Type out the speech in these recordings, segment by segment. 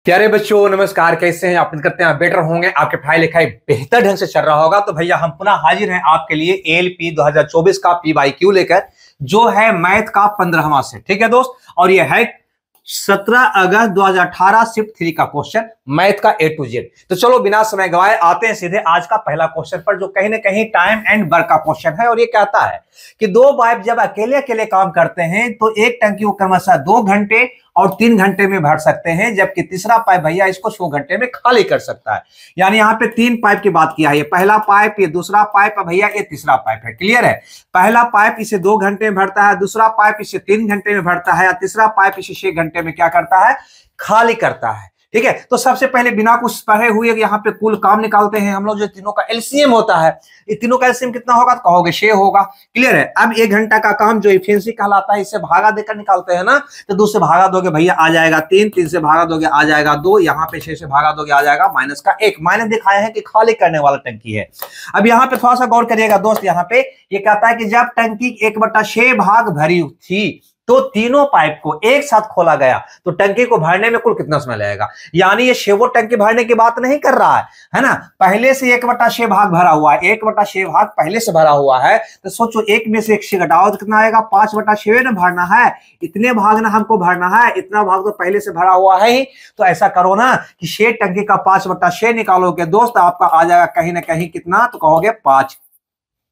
प्यारे बच्चों नमस्कार, कैसे हैं आप? करते हैं बेटर होंगे, आपके पढ़ाई लिखाई बेहतर ढंग से चल रहा होगा। तो भैया हम पुनः हाजिर हैं आपके लिए एलपी 2024 का PYQ लेकर, जो है मैथ का 15वां सेट। ठीक है दोस्त, और ये है 17 अगस्त 2018 शिफ्ट 3 का क्वेश्चन, मैथ का A to Z। तो चलो बिना समय गवाए आते हैं सीधे आज का पहला क्वेश्चन पर, जो कहीं ना कहीं टाइम एंड वर्क का क्वेश्चन है। और ये कहता है कि दो पाइप जब अकेले अकेले काम करते हैं तो एक टंकी को क्रमशः 2 घंटे और 3 घंटे में भर सकते हैं, जबकि तीसरा पाइप भैया इसको 6 घंटे में खाली कर सकता है। यानी यहाँ पे 3 पाइप की बात किया है, ये पहला पाइप, ये दूसरा पाइप, भैया ये तीसरा पाइप है। क्लियर है? पहला पाइप इसे 2 घंटे में भरता है, दूसरा पाइप इसे 3 घंटे में भरता है, और तीसरा पाइप इसे 6 घंटे में क्या करता है? खाली करता है। ठीक है, तो सबसे पहले बिना कुछ पढ़े हुए यहाँ पे कुल काम निकालते हैं हम लोग। जो तीनों का एलसीएम होता है, ये तीनों का एलसीएम कितना होगा? तो कहोगे 6 होगा। क्लियर है? अब 1 घंटा का काम जो इफिशिएंसी कहलाता है, इससे भागा देकर निकालते हैं ना, तो 2 से भागा दोगे भैया आ जाएगा 3, 3 से भागा दोगे आ जाएगा 2, यहाँ पे 6 से भागा दोगे आ जाएगा माइनस का 1। माइनस दिखाया है कि खाली करने वाला टंकी है। अब यहाँ पे थोड़ा सा गौर करिएगा दोस्त, यहाँ पे ये कहता है कि जब टंकी 1/6 भाग भरी थी तो तीनों पाइप को एक साथ खोला गया तो टंकी को भरने में कुल कितना समय लगेगा। यानी ये 6 टंकी भरने की बात नहीं कर रहा है ना, पहले से 1/6 भाग भरा हुआ है, 1/6 भाग पहले से भरा हुआ है। तो सोचो 1 में से 1 6 घटाओ तो कितना आएगा? 5/6 ना भरना है, इतने भाग ना हमको भरना है, इतना भाग तो पहले से भरा हुआ है ही। तो ऐसा करो ना कि 6 टंकी का 5/6 निकालोगे दोस्त, आपका आ जाएगा कहीं ना कहीं कितना? तो कहोगे 5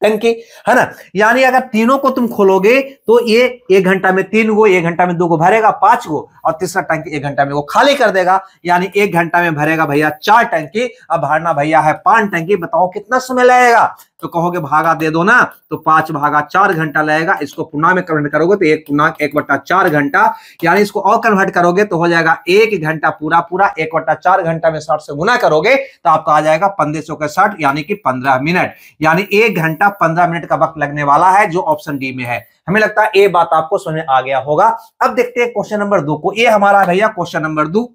टंकी, है ना। यानी अगर तीनों को तुम खोलोगे तो ये 1 घंटा में 3 गो, 1 घंटा में 2 गो भरेगा 5 गो, और तीसरा टंकी 1 घंटा में वो खाली कर देगा। यानी 1 घंटा में भरेगा भैया 4 टंकी। अब भरना भैया है 5 टंकी। बताओ कितना समय लगेगा? तो कहोगे भागा दे दो ना, तो 5/4 घंटा लगेगा। इसको पूर्णांक में कन्वर्ट करोगे तो 1/4 घंटा, यानी इसको और कन्वर्ट करोगे तो हो जाएगा 1 घंटा पूरा पूरा। 1/4 घंटा में 60 से गुना करोगे तो आपका आ जाएगा 15 के 60, यानी कि 15 मिनट। यानी 1 घंटा 15 मिनट का वक्त लगने वाला है, जो ऑप्शन डी में है। हमें लगता है ये बात आपको समझ में आ गया होगा। अब देखते हैं क्वेश्चन नंबर 2 को। ये हमारा भैया क्वेश्चन नंबर 2,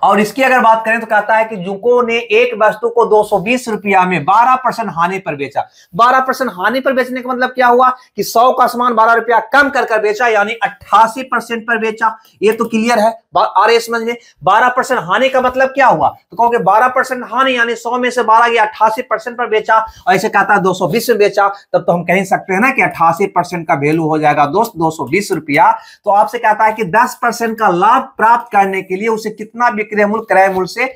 और इसकी अगर बात करें तो कहता है कि जुको ने एक वस्तु को 220 रुपया में 12% हानि पर बेचा। 12% हानि पर बेचने का मतलब क्या हुआ कि 100 का सामान 12 रुपया कम कर बेचा, यानी 88% पर बेचा। ये तो क्लियर है, आ रहे समझ में? 12% हानि का मतलब क्या हुआ? तो कहोगे 12% हानि यानी 100 में से 12 गया, 88% पर बेचा। और ऐसे कहता है 220 में बेचा, तब तो हम कह सकते हैं ना कि 88% का वैल्यू हो जाएगा दोस्त 220 रुपया। तो आपसे कहता है कि 10% का लाभ प्राप्त करने के लिए उसे कितना विक्रय मूल्य क्रय मूल्य से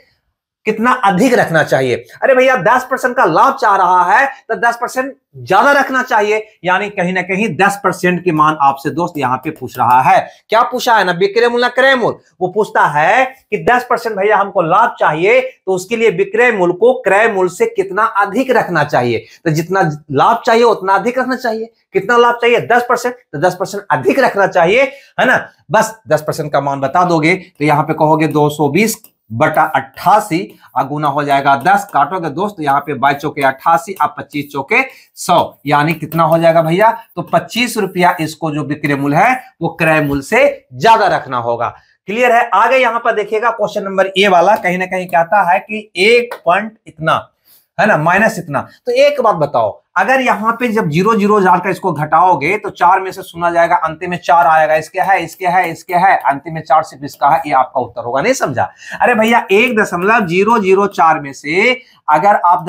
कितना अधिक रखना चाहिए। अरे भैया 10% का लाभ चाह रहा है तो 10% ज्यादा रखना चाहिए, यानी कहीं ना कहीं 10% की मान आपसे दोस्त यहां पे पूछ रहा है। क्या पूछा है ना, विक्रय मूल्य क्रय मूल्य? वो पूछता है कि 10% भैया हमको लाभ चाहिए, तो उसके लिए विक्रय मूल्य को क्रय मूल्य से कितना अधिक रखना चाहिए। तो जितना लाभ चाहिए उतना अधिक रखना चाहिए। कितना लाभ चाहिए? 10%, तो 10% अधिक रखना चाहिए, है ना। बस 10% का मान बता दोगे तो यहां पे कहोगे 220/88, गुना हो जाएगा 10, काटोगे दोस्त यहाँ पे 22 चौके 88, अब 25 चौके 100, यानी कितना हो जाएगा भैया? तो 25 रुपया इसको जो विक्रय मूल्य है वो क्रय मूल्य से ज्यादा रखना होगा। क्लियर है? आगे यहां पर देखिएगा क्वेश्चन नंबर ए वाला, कहीं ना कहीं कहता है कि 1 पॉइंट इतना, है ना, माइनस इतना। तो एक बात बताओ, अगर यहां पे जब 0 0 जाकर इसको घटाओगे तो 4 में से सुना जाएगा, अंतिम में 4 आएगा। इसके है, इसके है, इसके है, अंतिम में 4 सिर्फ इसका है। ये आपका उत्तर होगा। नहीं समझा? अरे भैया 1.004 में से अगर आप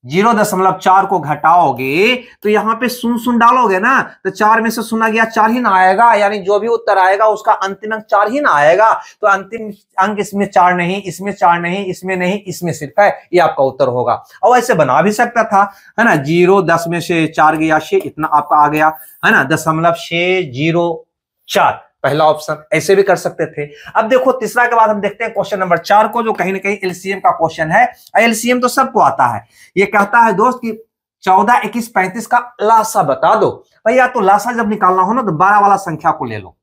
0.4 को घटाओगे तो यहां पे शून्य डालोगे ना, तो 4 में से सुना गया 4 ही ना आएगा, यानी जो भी उत्तर आएगा उसका अंतिम अंक 4 ही ना आएगा। तो अंतिम अंक इसमें 4 नहीं, इसमें 4 नहीं, इसमें नहीं, इसमें सिर्फ है। ये आपका उत्तर होगा। और ऐसे बना भी सकता था, है ना, 0 10 में से 4 गया 6, इतना आपका आ गया, है ना, 0.604 पहला ऑप्शन। ऐसे भी कर सकते थे। अब देखो तीसरा के बाद हम देखते हैं क्वेश्चन नंबर 4 को, जो कहीं ना कहीं एलसीएम का क्वेश्चन है। एलसीएम तो सबको आता है। ये कहता है दोस्त कि 14 21 35 का लासा बता दो। भैया तो लासा जब निकालना हो ना तो 12 वाला संख्या को ले लो।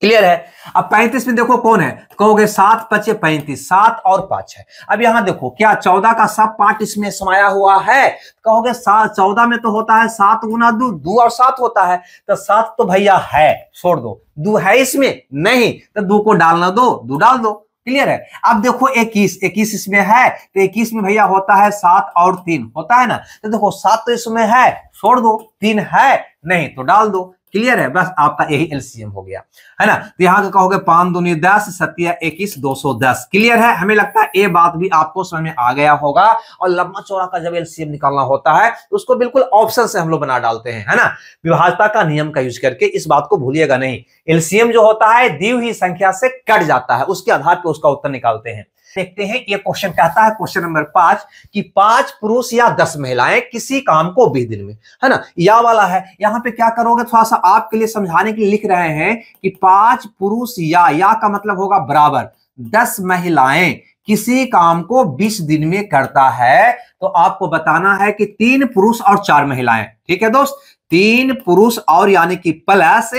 क्लियर है? अब 35 में देखो कौन है, कहोगे 7 5 35, 7 और 5 है। अब यहां देखो क्या 14 का सब पार्ट इसमें समाया हुआ है? कहोगे 14 में तो होता है 7 गुना 2, 2 और 7 होता है, तो 7 तो भैया है, छोड़ दो। 2 है इसमें नहीं, तो 2 को डालना दो, 2 डाल दो। क्लियर है? अब देखो 21 इसमें है, तो 21 में भैया होता है 7 और 3 होता है ना, तो देखो 7 तो इसमें है, छोड़ दो। 3 है नहीं तो डाल दो। क्लियर है, बस आपका यही एलसीएम हो गया, है ना। तो यहाँ का कहोगे 5 दूनी 10, 7 21 210। क्लियर है, हमें लगता है ये बात भी आपको समझ में आ गया होगा। और लंबा चौड़ा का जब एलसीएम निकालना होता है तो उसको बिल्कुल ऑप्शन से हम लोग बना डालते हैं, है ना, विभाज्यता का नियम का यूज करके। इस बात को भूलिएगा नहीं, एलसीएम जो होता है दी हुई संख्या से कट जाता है, उसके आधार पर उसका उत्तर निकालते हैं। देखते हैं, ये क्वेश्चन कहता है, क्वेश्चन नंबर 5 कि 5 पुरुष या 10 महिलाएं किसी काम को 20 दिन में, है ना, या वाला है। यहां पे क्या करोगे, थोड़ा सा आपके लिए समझाने के लिए लिख रहे हैं कि 5 पुरुष या का मतलब होगा बराबर 10 महिलाएं किसी काम को 20 दिन में करता है। तो आपको बताना है कि 3 पुरुष और 4 महिलाएं, ठीक है दोस्त, 3 पुरुष और यानी कि प्लस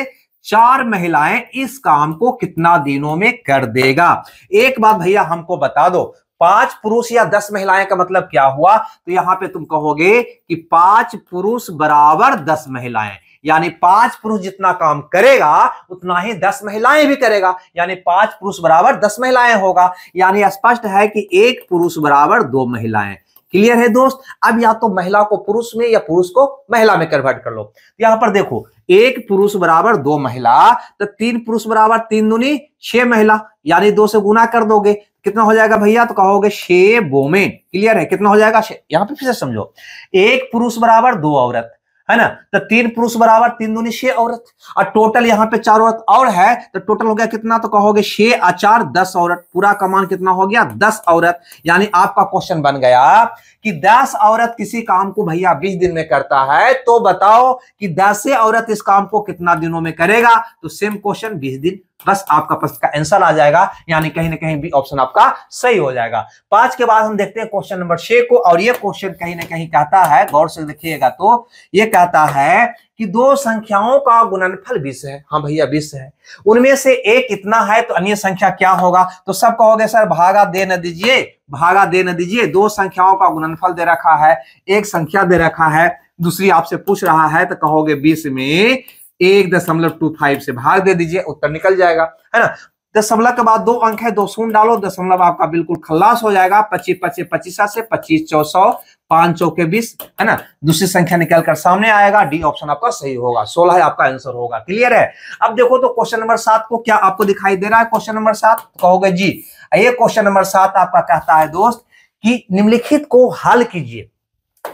4 महिलाएं इस काम को कितना दिनों में कर देगा। एक बात भैया हमको बता दो, 5 पुरुष या 10 महिलाएं का मतलब क्या हुआ। तो यहां पे तुम कहोगे कि 5 पुरुष बराबर 10 महिलाएं, यानी 5 पुरुष जितना काम करेगा उतना ही 10 महिलाएं भी करेगा, यानी 5 पुरुष बराबर 10 महिलाएं होगा। यानी स्पष्ट है कि 1 पुरुष बराबर 2 महिलाएं। क्लियर है दोस्त। अब या तो महिला को पुरुष में या पुरुष को महिला में कन्वर्ट कर लो। यहां पर देखो, 1 पुरुष बराबर 2 महिला, तो 3 पुरुष बराबर 3 दूनी 6 महिला, यानी 2 से गुना कर दोगे, कितना हो जाएगा भैया, तो कहोगे 6 बोमेन। क्लियर है, कितना हो जाएगा 6। यहां पे फिर से समझो, 1 पुरुष बराबर 2 औरत, है ना, तो 3 पुरुष बराबर 3 दूनी 6 औरत, और टोटल यहाँ पे 4 औरत और है, तो टोटल हो गया कितना, तो कहोगे 6 और 4 10 औरत, पूरा का मान कितना हो गया 10 औरत। यानी आपका क्वेश्चन बन गया कि 10 औरत किसी काम को भैया 20 दिन में करता है, तो बताओ कि 10 औरत इस काम को कितना दिनों में करेगा। तो सेम क्वेश्चन 20 दिन, बस आपका प्रश्न का आंसर आ जाएगा, यानी कहीं ना कहीं भी ऑप्शन आपका सही हो जाएगा। 5 के बाद हम देखते हैं क्वेश्चन नंबर 6 को, और ये क्वेश्चन कहीं ना कहीं कहता है, गौर से देखिएगा तो ये कहता है कि 2 संख्याओं का गुणनफल 20 है। हाँ भैया 20 है, उनमें से एक इतना है तो अन्य संख्या क्या होगा। तो सब कहोगे सर भागा दे न दीजिए, भागा दे न दीजिए। 2 संख्याओं का गुणनफल दे रखा है, एक संख्या दे रखा है, दूसरी आपसे पूछ रहा है, तो कहोगे 20 में 1.25 से भाग दे दीजिए, उत्तर निकल जाएगा, है ना। दशमलव के बाद 2 अंक है, 2 शून्य डालो, दशमलव आपका बिल्कुल खल्लास हो जाएगा। 25 25 25 से 25 400, 5 चौके 20, है ना। दूसरी संख्या निकल कर सामने आएगा, डी ऑप्शन आपका सही होगा, 16 आपका आंसर होगा। क्लियर है। अब देखो तो क्वेश्चन नंबर 7 को क्या आपको दिखाई दे रहा है, क्वेश्चन नंबर 7 कहोगे जी, ये क्वेश्चन नंबर 7 आपका कहता है दोस्त कि निम्नलिखित को हल कीजिए।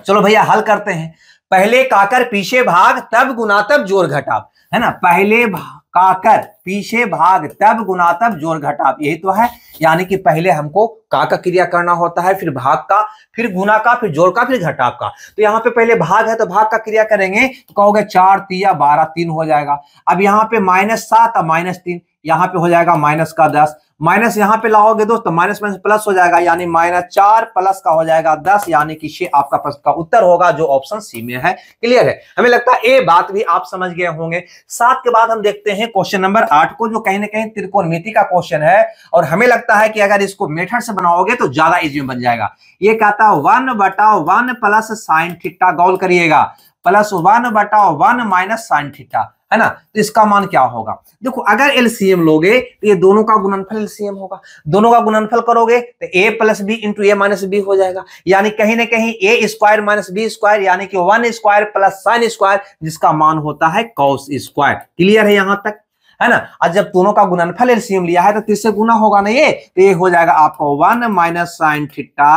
चलो भैया हल करते हैं। पहले काकर पीछे भाग तब गुना तब जोड़ घटाव, है ना, पहले काकर पीछे भाग तब गुना तब जोड़ घटाव, यही तो है। यानी कि पहले हमको का क्रिया करना होता है, फिर भाग का, फिर गुना का, फिर जोड़ का, फिर घटाव का। तो यहाँ पे पहले भाग है तो भाग का क्रिया करेंगे, तो कहोगे 4 3 12 3 हो जाएगा। अब यहाँ पे -7 और -3, यहाँ पे हो जाएगा माइनस का 10, माइनस यहाँ पे लाओगे दोस्तों, माइनस में प्लस हो जाएगा, यानी -4 प्लस का हो जाएगा 10, यानी कि 6 आपका प्रश्न का उत्तर होगा, जो ऑप्शन सी में है। क्लियर है, हमें लगता है ये बात भी आप समझ गए होंगे। 7 के बाद हम देखते हैं क्वेश्चन नंबर 8 को, जो कहीं ना कहीं त्रिकोणमिति का क्वेश्चन है, और हमें लगता है कि अगर इसको मेथड से बनाओगे तो ज्यादा इजी बन जाएगा। ये कहता है 1/1 प्लस साइन थीटा, गौर करिएगा, प्लस 1/1 माइनस साइन थीटा, है ना। तो इसका मान क्या होगा। देखो अगर एलसीएम लोगे तो ये दोनों का गुणनफल एलसीएम होगा, दोनों का गुणनफल करोगे तो a plus B into A minus B हो जाएगा, यानी कहीं ना कहीं a square minus B square, यानी कि 1 स्क्वायर प्लस साइन स्क्वायर, जिसका मान होता है कॉस स्क्वायर। क्लियर है यहां तक, है ना। और जब दोनों का गुणनफल एलसीएम लिया है तो 30 से गुना होगा ना ये, तो ये हो जाएगा आपको 1 माइनस साइन थीटा,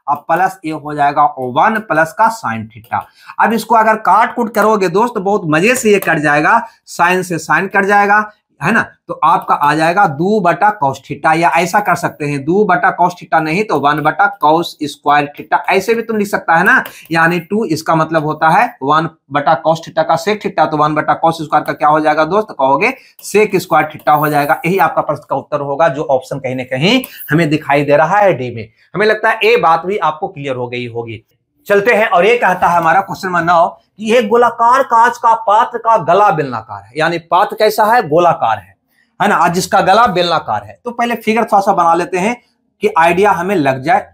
अब प्लस ये हो जाएगा 1 प्लस का साइन थीटा। अब इसको अगर काट कूट करोगे दोस्त, बहुत मजे से ये कट जाएगा, साइन से साइन कट जाएगा, है ना। तो आपका आ जाएगा 2/cos थीटा, या ऐसा कर सकते हैं 2/cos थीटा नहीं तो 1/cos स्क्वायर थीटा, ऐसे भी तुम लिख सकता है ना। यानी 2 इसका मतलब होता है 1/cos थीटा का सेक थीटा, तो 1/cos स्क्वायर का क्या हो जाएगा दोस्त, कहोगे सेक स्क्वायर थीटा हो जाएगा। यही आपका प्रश्न का उत्तर होगा, जो ऑप्शन कहीं ना कहीं हमें दिखाई दे रहा है डी में। हमें लगता है ये बात भी आपको क्लियर हो गई होगी। चलते हैं, और ये कहता है हमारा क्वेश्चन नंबर 9 कि यह गोलाकार कांच का पात्र का गला बेलनाकार है, यानी पात्र कैसा है, गोलाकार है ना, आज जिसका गला बेलनाकार है। तो पहले फिगर थोड़ा सा बना लेते हैं कि आइडिया हमें लग जाए,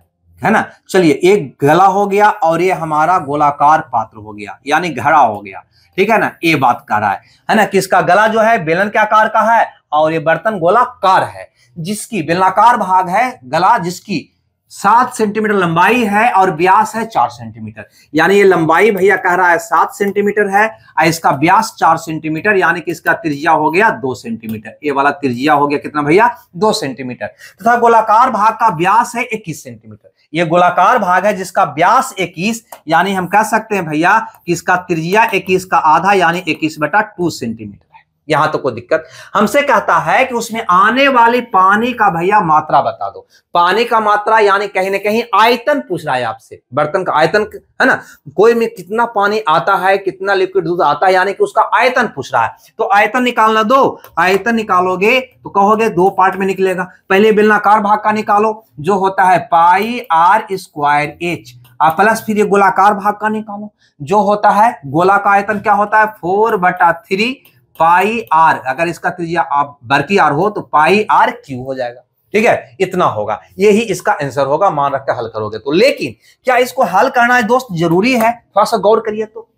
है ना। चलिए, एक गला हो गया और ये हमारा गोलाकार पात्र हो गया, यानी घड़ा हो गया, ठीक है ना। ये बात कर रहा है ना, कि इसका गला जो है बेलन के आकार का है और ये बर्तन गोलाकार है, जिसकी बेलनाकार भाग है गला, जिसकी 7 सेंटीमीटर लंबाई है और व्यास है 4 सेंटीमीटर। यानी ये लंबाई भैया कह रहा है 7 सेंटीमीटर है और इसका व्यास 4 सेंटीमीटर, यानी कि इसका त्रिज्या हो गया 2 सेंटीमीटर। ये वाला त्रिज्या हो गया कितना भैया, 2 सेंटीमीटर। तथा गोलाकार भाग का व्यास है 21 सेंटीमीटर। ये गोलाकार भाग है जिसका व्यास 21, यानी हम कह सकते हैं भैया कि इसका त्रिज्या 21 का आधा यानी 21/2 सेंटीमीटर। यहां तो कोई दिक्कत। हमसे कहता है कि उसमें आने वाली पानी का भैया मात्रा बता दो। पानी का मात्रा यानी कहीं ना कहीं आयतन पूछ रहा है आपसे, बर्तन का आयतन है ना, कोई में कितना पानी आता है, कितना लिक्विड दूध आता है, यानी कि उसका आयतन पूछ रहा है। तो आयतन निकालना दो, आयतन निकालोगे तो कहोगे 2 पार्ट में निकलेगा। पहले बेलनाकार भाग का निकालो जो होता है πr²h, प्लस फिर ये गोलाकार भाग का निकालो जो होता है, गोला का आयतन क्या होता है 4/3 πr, अगर इसका त्रिज्या आप बरकी आर हो तो πr³ हो जाएगा। ठीक है, इतना होगा, यही इसका आंसर होगा। मान रखकर हल करोगे तो। लेकिन क्या इसको हल करना है दोस्त जरूरी है? थोड़ा सा गौर करिए तो।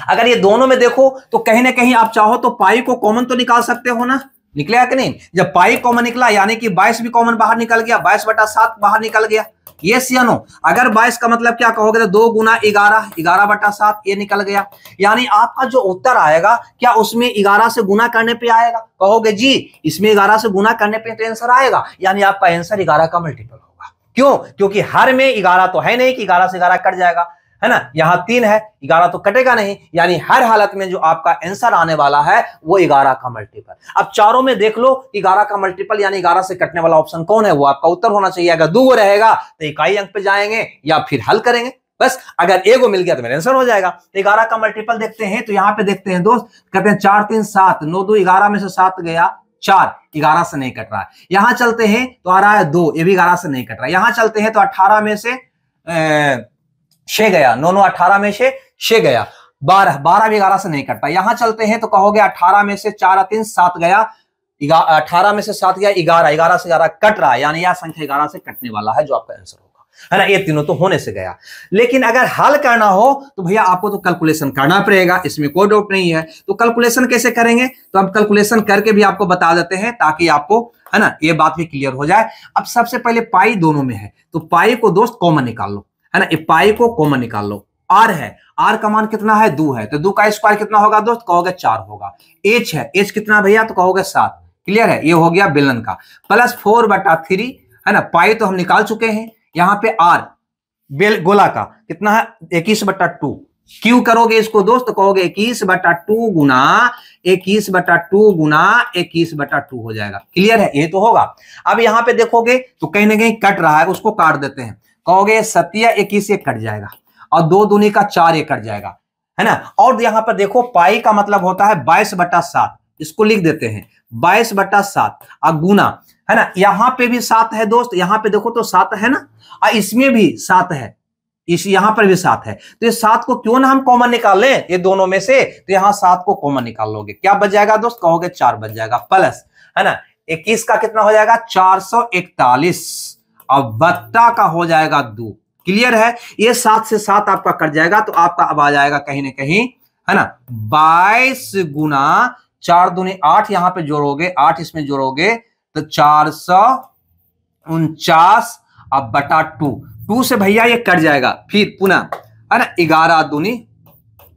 अगर ये दोनों में देखो तो कहीं ना कहीं आप चाहो तो पाई को कॉमन तो निकाल सकते हो ना, निकलेगा कि नहीं? जब पाई कॉमन निकला यानी कि 22 भी कॉमन बाहर निकल गया, 22/7 बाहर निकल गया। यस या नो? अगर 22 का मतलब क्या कहोगे तो 2 गुना 11, 11/7 ये निकल गया। यानी आपका जो उत्तर आएगा क्या उसमें 11 से गुना करने पे आएगा? कहोगे जी इसमें 11 से गुना करने पे तो आंसर आएगा, यानी आपका आंसर 11 का मल्टीपल होगा। क्यों? क्योंकि हर में 11 तो है नहीं कि 11 से 11 कट जाएगा, है ना। यहां 3 है, 11 तो कटेगा नहीं, यानी हर हालत में जो आपका आंसर आने वाला है वो 11 का मल्टीपल। अब चारों में देख लो 11 का मल्टीपल यानी 11 से कटने वाला ऑप्शन कौन है, वो आपका उत्तर होना चाहिए। अगर 2 रहेगा तो इकाई अंक पे जाएंगे या फिर हल करेंगे बस। अगर एगो मिल गया तो मेरा आंसर हो जाएगा। तो 11 का मल्टीपल देखते हैं, तो यहां पे देखते हैं दोस्त, कहते हैं 4 3 7, 9 2 11 में से 7 गया 4, 11 से नहीं कट रहा है। यहां चलते हैं तो आ रहा है 2, ये भी 11 से नहीं कट रहा है। यहां चलते हैं तो 18 में से 6 गया, 9 9 18 में से 6 गया, 12 12 भी 11 से नहीं कटता। यहां चलते हैं तो कहोगे 18 में से 4 3 7 गया, 18 में से 7 गया 11, 11 से 11 कट रहा है, यानी यह संख्या 11 से कटने वाला है जो आपका आंसर होगा, है ना। ये तीनों तो होने से गया। लेकिन अगर हल करना हो तो भैया आपको तो कैलकुलेशन करना पड़ेगा, इसमें कोई डाउट नहीं है। तो कैलकुलेशन कैसे करेंगे तो हम कैलकुलेशन करके भी आपको बता देते हैं ताकि आपको, है ना, ये बात भी क्लियर हो जाए। अब सबसे पहले पाई दोनों में है तो पाई को दोस्त कॉमन निकाल लो, है ना। पाई को कॉमन निकाल लो। आर है, आर का मान कितना है 2 है, तो 2 का स्क्वायर कितना होगा दोस्त, कहोगे 4 होगा। एच है, एच कितना भैया, तो कहोगे 7। क्लियर है, ये हो गया बेलन का। प्लस 4/3, है ना। पाई तो हम निकाल चुके हैं। यहाँ पे आर बेल गोला का कितना है 21/2। क्यों करोगे इसको दोस्त, तो कहोगे 21/2 गुना 21/2 गुना 21/2 हो जाएगा। क्लियर है, ये तो होगा। अब यहाँ पे देखोगे तो कहीं ना कहीं कट रहा है, उसको काट देते हैं। कहोगे 7 21 ये कट जाएगा और 2 दूनी का 4 ये कट जाएगा, है ना। और यहाँ पर देखो पाई का मतलब होता है 22/7, इसको लिख देते हैं 22/7 और गुना, है ना। यहाँ पे भी 7 है दोस्त, यहाँ पे देखो तो 7 है ना, और इसमें भी 7 है, इस यहाँ पर भी 7 है। तो ये 7 को क्यों ना हम कॉमन निकाल लें ये दोनों में से, तो यहाँ 7 को कॉमन निकाल लोगे, क्या बच जाएगा दोस्त, कहोगे 4 बच जाएगा। प्लस, है ना, 21 का कितना हो जाएगा 441 और बट्टा का हो जाएगा 2। क्लियर है, ये 7 से 7 आपका कट जाएगा तो आपका अब आ जाएगा कहीं ना कहीं, है ना, 22 गुना 4 दूनी 8, यहां पे जोड़ोगे 8 इसमें जोड़ोगे तो 449 अब बटा 2 से भैया ये कट जाएगा, फिर पुनः, है ना, 11 दूनी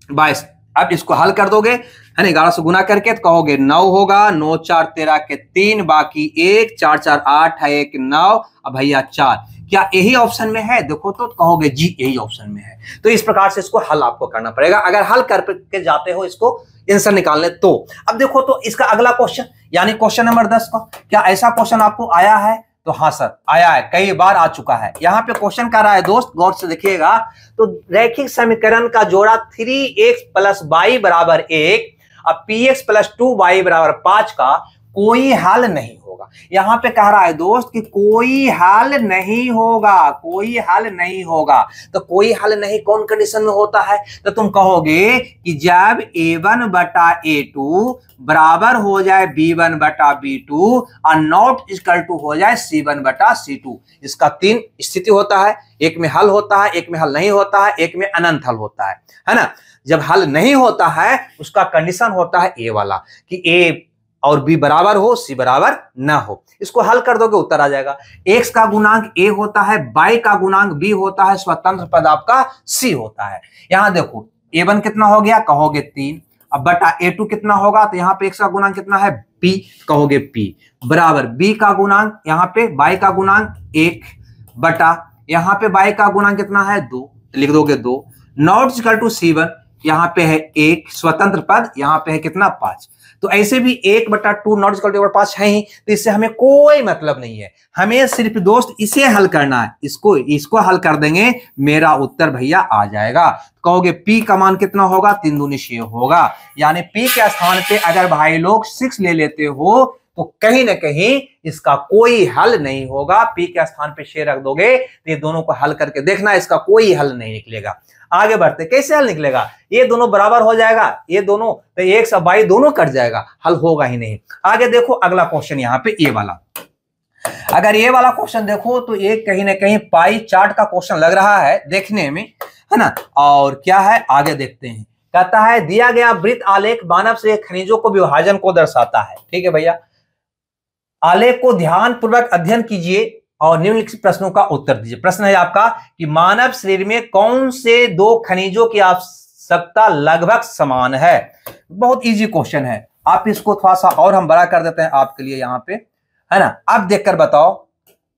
22। अब इसको हल कर दोगे, है ना, 11 से गुना करके तो कहोगे 9 होगा, 9 4 13 के 3 बाकी 1, 4 4 8 है 1 9, अब भैया 4। क्या यही ऑप्शन में है, देखो तो कहोगे जी यही ऑप्शन में है। तो इस प्रकार से इसको हल आपको करना पड़ेगा। अगर हल करके जाते हो इसको आंसर निकालने तो। अब देखो तो इसका अगला क्वेश्चन यानी क्वेश्चन नंबर 10 का, क्या ऐसा क्वेश्चन आपको आया है, तो हाँ सर आया है, कई बार आ चुका है। यहाँ पे क्वेश्चन कर रहा है दोस्त, गौर से देखिएगा, तो रैखिक समीकरण का जोड़ा 3x + y = 1 और px + 2y = 5 का कोई हल नहीं होगा। यहां पे कह रहा है दोस्त कि कोई हल नहीं होगा, कोई हल नहीं होगा। तो कोई हल नहीं कौन कंडीशन में होता है, तो तुम कहोगे कि जब a1/a2 बराबर हो जाए b1/b2 और नॉट इक्वल टू हो जाए c1/c2। इसका 3 स्थिति होता है, एक में हल होता है, एक में हल नहीं होता है, एक में अनंत हल होता है ना। जब हल नहीं होता है उसका कंडीशन होता है ए वाला कि ए और बी बराबर हो, सी बराबर ना हो। इसको हल कर दोगे उत्तर आ जाएगा। एक्स का गुणांक ए होता है, वाई का गुणांक बी होता है, स्वतंत्र पद आपका सी होता है। यहां देखो a1 कितना हो गया, कहोगे 3, अब बटा a2 कितना होगा, तो यहाँ पे एक्स का गुणांक कितना है, p, कहोगे p बराबर b का गुणांक, यहाँ पे y का गुणांक 1 बटा यहाँ पे y का गुणांक कितना है 2, लिख दोगे 2, नॉट इक्वल टू c1, यहाँ पे है 1 स्वतंत्र पद, यहाँ पे है कितना 5। तो ऐसे भी 1/2 नॉट इक्वल टू 5 है ही, तो इससे हमें कोई मतलब नहीं है, हमें सिर्फ दोस्त इसे हल करना है, इसको हल कर देंगे, मेरा उत्तर भैया आ जाएगा। कहोगे p का मान कितना होगा, 3 दूनी 6 होगा, यानी p के स्थान पे अगर भाई लोग 6 ले लेते हो तो कहीं ना कहीं इसका कोई हल नहीं होगा। p के स्थान पे 6 रख दोगे तो ये दोनों को हल करके देखना, इसका कोई हल नहीं निकलेगा। आगे बढ़ते, कैसे हल निकलेगा, ये दोनों बराबर हो जाएगा, ये दोनों तो x और y दोनों कट जाएगा, हल होगा ही नहीं। आगे देखो अगला क्वेश्चन, यहाँ पे ये वाला, अगर ये वाला क्वेश्चन देखो तो ये कहीं ना कहीं पाई चार्ट का क्वेश्चन लग रहा है देखने में, है ना। और क्या है आगे देखते हैं, कहता है दिया गया वृत्त आलेख मानव से खनिजों को विभाजन को दर्शाता है। ठीक है भैया, आलेख को ध्यान पूर्वक अध्ययन कीजिए और निम्नलिखित प्रश्नों का उत्तर दीजिए। प्रश्न है आपका कि मानव शरीर में कौन से 2 खनिजों की आवश्यकता लगभग समान है। बहुत इजी क्वेश्चन है, आप इसको थोड़ा सा और हम बड़ा कर देते हैं आपके लिए यहाँ पे, है ना। अब देखकर बताओ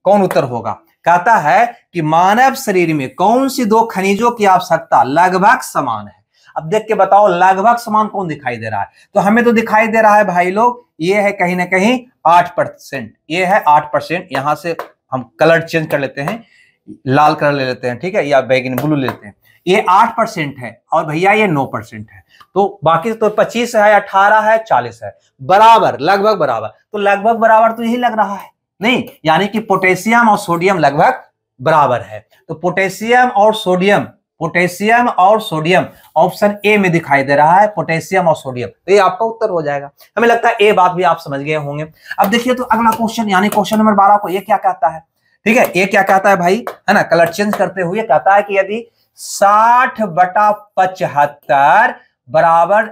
कौन उत्तर होगा। कहता है कि मानव शरीर में कौन सी 2 खनिजों की आवश्यकता लगभग समान है। अब देख के बताओ लगभग समान कौन दिखाई दे रहा है, तो हमें तो दिखाई दे रहा है भाई लोग, ये है कहीं ना कहीं 8%, ये है 8%। यहां से हम कलर चेंज कर लेते हैं, लाल कलर ले लेते हैं, ठीक है, या बैगनी ब्लू लेते हैं, ये 8% है और भैया ये 9% है, तो बाकी तो 25 है, 18 है, 40 है, बराबर लगभग बराबर। तो लगभग बराबर तो यही लग रहा है नहीं, यानी कि पोटेशियम और सोडियम लगभग बराबर है। तो पोटेशियम और सोडियम ऑप्शन ए में दिखाई दे रहा है, पोटेशियम और सोडियम, तो ये आपका उत्तर हो जाएगा। हमें लगता है ये बात भी आप समझ गए होंगे। अब देखिए तो अगला क्वेश्चन यानी क्वेश्चन नंबर 12 को ये क्या कहता है, ठीक है, ये क्या कहता है भाई, है ना, कलर चेंज करते हुए कहता है कि यदि 60/75 बराबर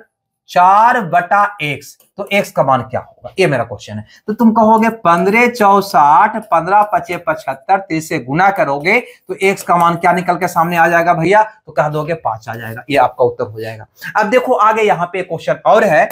4/x, तो x का मान क्या होगा, ये मेरा क्वेश्चन है। तो तुम कहोगे 15 4 60, 15 5 75, 3 से गुना करोगे तो x का मान क्या निकल के सामने आ जाएगा भैया, तो कह दोगे 5 आ जाएगा, ये आपका उत्तर हो जाएगा। अब देखो आगे यहाँ पे एक क्वेश्चन और है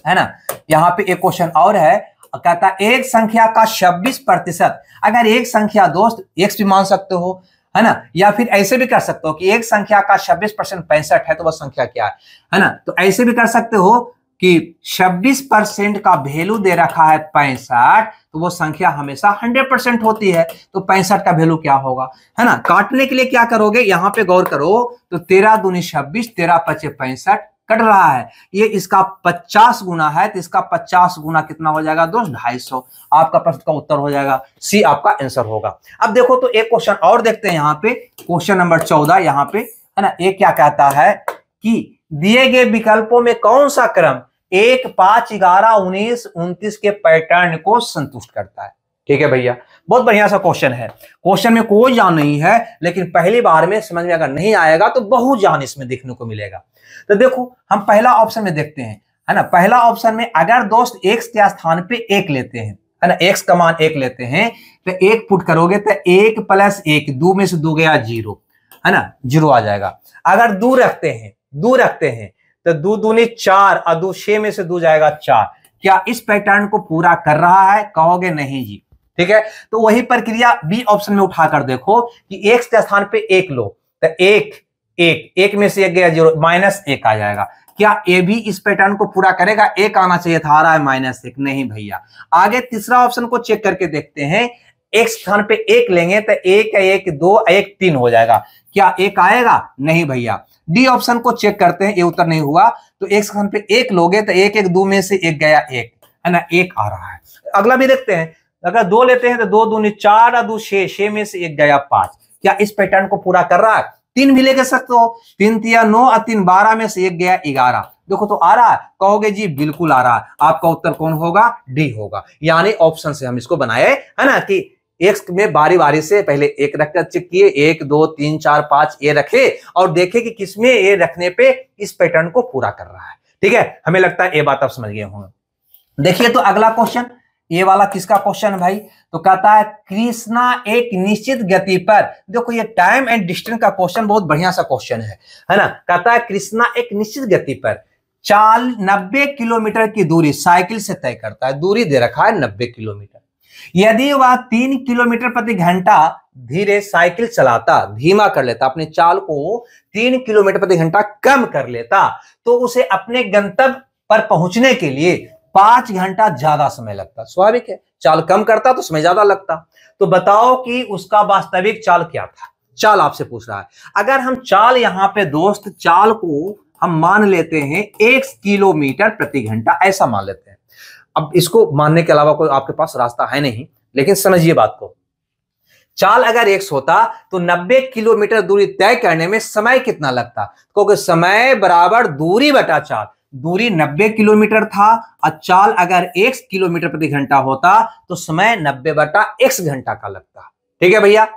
ना, यहाँ पे एक क्वेश्चन और है, कहता है एक संख्या का 26%, अगर एक संख्या दोस्त x भी मान सकते हो, है ना, या फिर ऐसे भी कर सकते हो कि एक संख्या का 26% 65 है तो वह संख्या क्या है ना। तो ऐसे भी कर सकते हो कि 26% का वैल्यू दे रखा है 65, तो वो संख्या हमेशा 100% होती है, तो 65 का वैल्यू क्या होगा, है ना। काटने के लिए क्या करोगे, यहां पे गौर करो, तो 13 दूनी 26, 13 5 65 कट रहा है, ये इसका 50 गुना है, तो इसका 50 गुना कितना हो जाएगा दोस्त, 250। आपका प्रश्न का उत्तर हो जाएगा सी, आपका आंसर होगा। अब देखो तो एक क्वेश्चन और देखते हैं यहाँ पे, क्वेश्चन नंबर 14 यहाँ पे, है ना। ये क्या कहता है कि दिए गए विकल्पों में कौन सा क्रम 1 5 11 19 29 के पैटर्न को संतुष्ट करता है। ठीक है भैया, बहुत बढ़िया सा क्वेश्चन है, क्वेश्चन में कोई जान नहीं है, लेकिन पहली बार में समझ में अगर नहीं आएगा तो बहुत जान इसमें देखने को मिलेगा। तो देखो हम पहला ऑप्शन में देखते हैं, है ना। पहला ऑप्शन में अगर दोस्त x के स्थान पे 1 लेते हैं, है ना, x का मान 1 लेते हैं, तो 1 पुट करोगे तो 1 + 1, 2 में से 2 गया 0, है ना, 0 आ जाएगा। अगर 2 रखते हैं तो 2 दूनी 4 और 2 6 में से 2 जाएगा 4। क्या इस पैटर्न को पूरा कर रहा है, कहोगे नहीं जी, ठीक है। तो वही प्रक्रिया बी ऑप्शन में उठाकर देखो कि x के स्थान पे 1 लो, तो 1 में से 1 गया 0, -1 आ जाएगा। क्या ए भी इस पैटर्न को पूरा करेगा, 1 आना चाहिए था, आ रहा है -1, नहीं भैया। आगे तीसरा ऑप्शन को चेक करके देखते हैं, x स्थान पे 1 लेंगे तो 1 1 2 1 3 हो जाएगा, क्या 1 आएगा, नहीं भैया। डी ऑप्शन को चेक करते हैं, ये उत्तर नहीं हुआ, तो x स्थान पे 1 लोगे तो 1 1 2 में से 1 गया 1, है ना, 1 आ रहा है। अगला भी देखते हैं, अगर 2 लेते हैं तो 2 दूनी 4 और 2 6, 6 में से 1 गया 5, क्या इस पैटर्न को पूरा कर रहा है। 3 भी लेके सकते हो, 3 3 9 और 3 12 में से 1 गया 11, देखो तो आ रहा है, कहोगे जी बिल्कुल आ रहा है। आपका उत्तर कौन होगा, डी होगा, यानी ऑप्शन से हम इसको बनाए, है ना, कि एक्स में बारी बारी से पहले 1 रखकर चेक किए, 1 2 3 4 5 ये रखे और देखे कि किसमें ये रखने पे इस पैटर्न को पूरा कर रहा है। ठीक है, हमें लगता है ये बात आप समझ गए होंगे। देखिए तो अगला क्वेश्चन, ये वाला किसका क्वेश्चन है भाई? तो कहता है कृष्णा एक निश्चित गति पर, देखो ये टाइम एंड डिस्टेंस का क्वेश्चन बहुत बढ़िया सा क्वेश्चन है ना। कहता है कृष्णा एक निश्चित गति पर 90 किलोमीटर की दूरी साइकिल से तय करता है। दूरी दे रखा है 90 किलोमीटर। यदि वह 3 किलोमीटर प्रति घंटा धीरे साइकिल चलाता, धीमा कर लेता, अपने चाल को 3 किलोमीटर प्रति घंटा कम कर लेता, तो उसे अपने गंतव्य पर पहुंचने के लिए 5 घंटा ज्यादा समय लगता। स्वाभाविक है, चाल कम करता तो समय ज्यादा लगता। तो बताओ कि उसका वास्तविक चाल क्या था? चाल आपसे पूछ रहा है। अगर हम चाल यहां पे दोस्त, चाल को हम मान लेते हैं 1 किलोमीटर प्रति घंटा, ऐसा मान लेते हैं। अब इसको मानने के अलावा कोई आपके पास रास्ता है नहीं, लेकिन समझिए बात को। चाल अगर 100 होता तो 90 किलोमीटर दूरी तय करने में समय कितना लगता? क्योंकि समय बराबर दूरी बटा चाल। दूरी 90 किलोमीटर था और चाल अगर 1 किलोमीटर प्रति घंटा होता तो समय 90 बटा x घंटा का लगता। ठीक है भैया।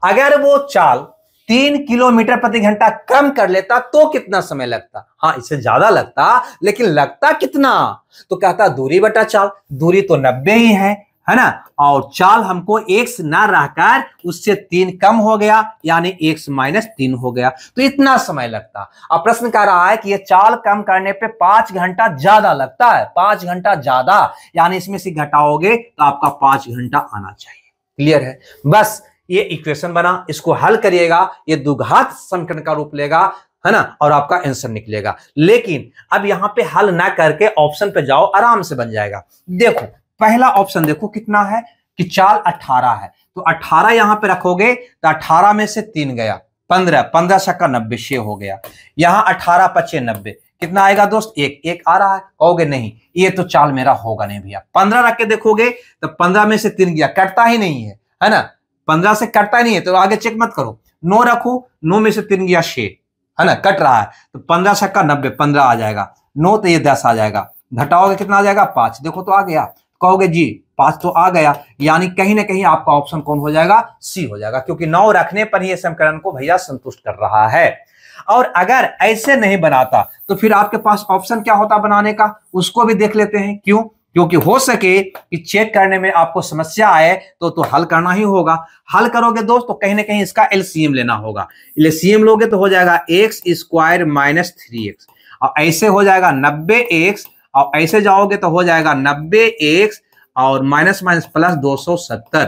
अगर वो चाल 3 किलोमीटर प्रति घंटा कम कर लेता तो कितना समय लगता? हाँ, इससे ज्यादा लगता, लेकिन लगता कितना? तो कहता दूरी बटा चाल। दूरी तो 90 ही है ना, और चाल हमको x ना रहकर उससे 3 कम हो गया, यानी x माइनस 3 हो गया, तो इतना समय लगता। अब प्रश्न कह रहा है कि ये चाल कम करने पे 5 घंटा ज्यादा लगता है। 5 घंटा ज्यादा, यानी इसमें से घटाओगे तो आपका 5 घंटा आना चाहिए। क्लियर है? बस ये इक्वेशन बना, इसको हल करिएगा, ये द्विघात समीकरण का रूप लेगा, है ना, और आपका आंसर निकलेगा। लेकिन अब यहां पे हल ना करके ऑप्शन पे जाओ, आराम से बन जाएगा। देखो पहला ऑप्शन देखो कितना है कि चाल 18 है, तो 18 यहां पे रखोगे तो 18 में से 3 गया 15, 15 छक्का 90, 6 हो गया। यहां 18 पचे 90, कितना आएगा दोस्त? एक आ रहा है। कहोगे नहीं ये तो चाल मेरा होगा नहीं भैया। 15 रख के देखोगे तो 15 में से 3 गया, कटता ही नहीं है ना, 15 से कटता ही नहीं है, तो आगे चेक मत करो। 9 रखो, 9 में से 3 गया 6, है ना, कट रहा है, तो 15 छक्का 90, 15 आ जाएगा। 9 तो ये 10 आ जाएगा, घटाओगे कितना आ जाएगा? 5। देखो तो आ गया। कहोगे जी 5 तो आ गया, यानी कहीं ना कहीं आपका ऑप्शन कौन हो जाएगा? सी हो जाएगा, क्योंकि 9 रखने पर ही समीकरण को भैया संतुष्ट कर रहा है। और अगर ऐसे नहीं बनाता तो फिर आपके पास ऑप्शन क्या होता बनाने का, उसको भी देख लेते हैं। क्यों? क्योंकि हो सके कि चेक करने में आपको समस्या आए तो हल करना ही होगा। हल करोगे दोस्त तो कहीं ना कहीं इसका एलसीएम लेना होगा। एलसीएम लोगे तो हो जाएगा x² माइनस 3x, और ऐसे हो जाएगा 90x, और ऐसे जाओगे तो हो जाएगा 90x और माइनस माइनस प्लस 270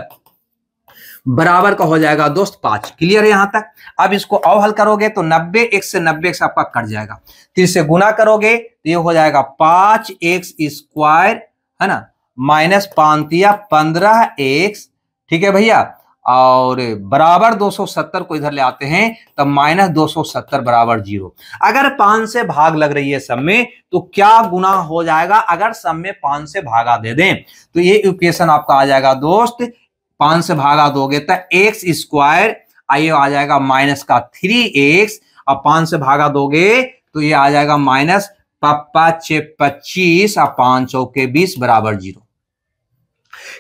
बराबर का हो जाएगा दोस्त 5। क्लियर है यहां तक? अब इसको और हल करोगे तो 90x से 90x आपका कट जाएगा, 3 से गुना करोगे तो ये हो जाएगा 5x², है ना, माइनस 5 15x। ठीक है भैया, और बराबर 270 को इधर ले आते हैं तब माइनस 270 बराबर 0। अगर 5 से भाग लग रही है सब में तो क्या गुना हो जाएगा? अगर सब में 5 से भागा दे दें तो ये इक्वेशन आपका आ जाएगा दोस्त, 5 से भागा दोगे तो x², आइए आ जाएगा माइनस का 3x, और 5 से भागा दोगे तो ये आ जाएगा माइनस 25 और 5 चौके 20 बराबर 0।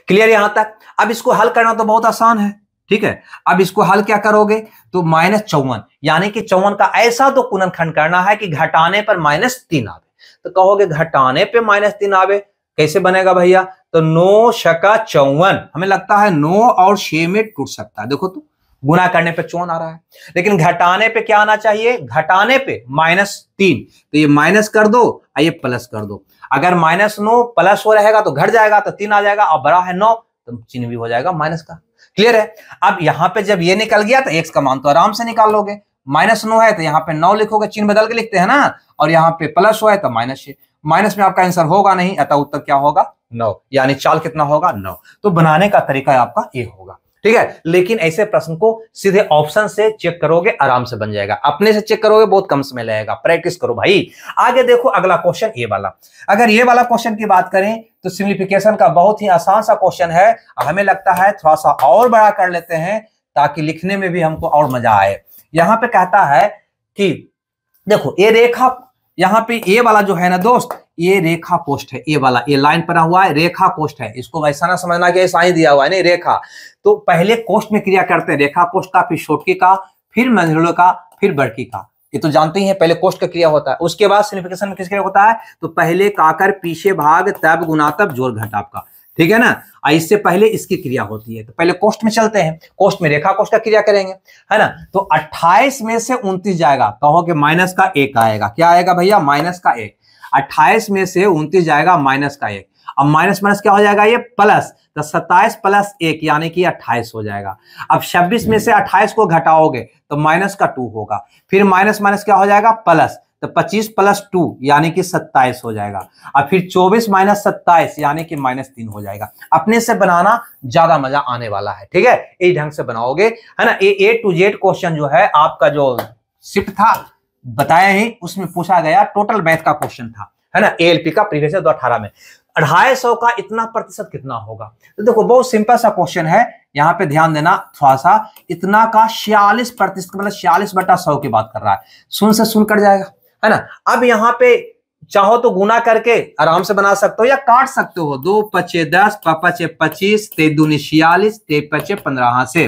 क्लियर यहां तक? अब इसको हल करना तो बहुत आसान है। ठीक है, अब इसको हल क्या करोगे तो माइनस 54, यानी कि 54 का ऐसा तो गुणनखंड करना है कि घटाने पर -3 आवे। तो कहोगे घटाने पे -3 आवे, कैसे बनेगा भैया? तो 9 छक्का 54, हमें लगता है 9 और 6 में टूट सकता है। देखो तो गुना करने पे 54 आ रहा है, लेकिन घटाने पे क्या आना चाहिए? घटाने पे -3, तो ये माइनस कर दो, ये प्लस कर दो। अगर -9 प्लस हो रहेगा तो घट जाएगा तो 3 आ जाएगा, और बड़ा है 9 तो चिन्ह भी हो जाएगा माइनस का। क्लियर है? अब यहां पे जब ये निकल गया तो x का मान तो आराम से निकाल लोगे। -9 है तो यहाँ पे 9 लिखोगे, चिन्ह बदल के लिखते हैं ना, और यहाँ पे प्लस हुआ है तो -6। माइनस में आपका आंसर होगा नहीं, अतः उत्तर क्या होगा? 9, यानी चाल कितना होगा? 9। तो बनाने का तरीका आपका ये होगा। ठीक है, लेकिन ऐसे प्रश्न को सीधे ऑप्शन से चेक करोगे आराम से बन जाएगा, अपने से चेक करोगे बहुत कम समय लगेगा। प्रैक्टिस करो भाई। आगे देखो अगला क्वेश्चन ये वाला। अगर ये वाला क्वेश्चन की बात करें तो सिंप्लीफिकेशन का बहुत ही आसान सा क्वेश्चन है, हमें लगता है थोड़ा सा और बड़ा कर लेते हैं ताकि लिखने में भी हमको और मजा आए। यहां पे कहता है कि देखो ये रेखा, यहां पे ये वाला जो है ना दोस्त, ये रेखा कोष्ठ है, ये वाला ये लाइन पड़ा हुआ है, रेखा कोष्ठ है। इसको वैसा ना समझना कि ऐसा ही दिया हुआ है, नहीं, रेखा। तो पहले कोष्ठ में क्रिया करते हैं, रेखा कोष्ठ का, फिर छोटकी का, फिर मंझलो का, फिर बड़की का। ये तो जानते ही हैं, पहले कोष्ट का क्रिया होता है, उसके बाद सिम्प्लीफिकेशन में किस क्रिया होता है, तो पहले काकर पीछे भाग तब गुना तब जोड़ घटा आपका, ठीक है ना। इससे पहले इसकी क्रिया होती है, तो पहले कोष्ट में चलते हैं, कोष्ट में रेखा कोष्ट का क्रिया करेंगे, है ना। तो 28 में से 29 जाएगा, कहो कि माइनस का 1 आएगा, क्या आएगा भैया, माइनस का 1। 28 में से 29 जाएगा माइनस का 1, अब माइनस माइनस क्या हो जाएगा, ये प्लस, तो 27 प्लस 1 यानी कि 28 हो जाएगा। अब 26 में से 28 को घटाओगे तो माइनस का 2 होगा, फिर माइनस माइनस क्या हो जाएगा, प्लस, तो 25 प्लस 2 यानी कि 27 हो जाएगा। अब फिर 24 माइनस 27 यानी कि -3 हो जाएगा। अपने से बनाना ज्यादा मजा आने वाला है, ठीक है, इस ढंग से बनाओगे, है ना। ये A to Z क्वेश्चन जो है आपका जो शिफ्ट था बताया ही, उसमें पूछा गया टोटल मैथ का क्वेश्चन था, है ना, ALP का प्रीवियस 2018 में। 250 का इतना प्रतिशत कितना होगा, तो देखो बहुत सिंपल सा क्वेश्चन है, यहां पे ध्यान देना थोड़ा सा। इतना का 46%, मतलब 46/100 की बात कर रहा है, शून्य से शून्य कट जाएगा, है ना। अब यहाँ पे चाहो तो गुना करके आराम से बना सकते हो या काट सकते हो, 2 पचे 10, 5 पचे 25, 3 दूनी 46, 3 पचे 15 से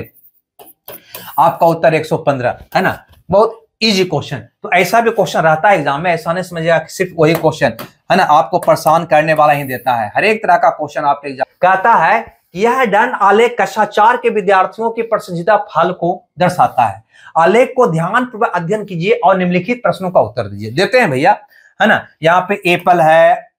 आपका उत्तर 115, है ना। बहुत इजी क्वेश्चन, तो ऐसा भी क्वेश्चन रहता है एग्जाम में, ऐसा नहीं समझिएगा सिर्फ वही क्वेश्चन, है ना, आपको परेशान करने वाला ही देता है। हर एक तरह का क्वेश्चन आपके एग्जाम कहता है कि यह दंड आलेख कक्षा 4 के विद्यार्थियों के पसंदीदा फल को दर्शाता है। आलेख को ध्यानपूर्वक अध्ययन कीजिए और निम्नलिखित प्रश्नों का उत्तर दीजिए। देते हैं भैया, है ना। यहाँ पे एप्पल है,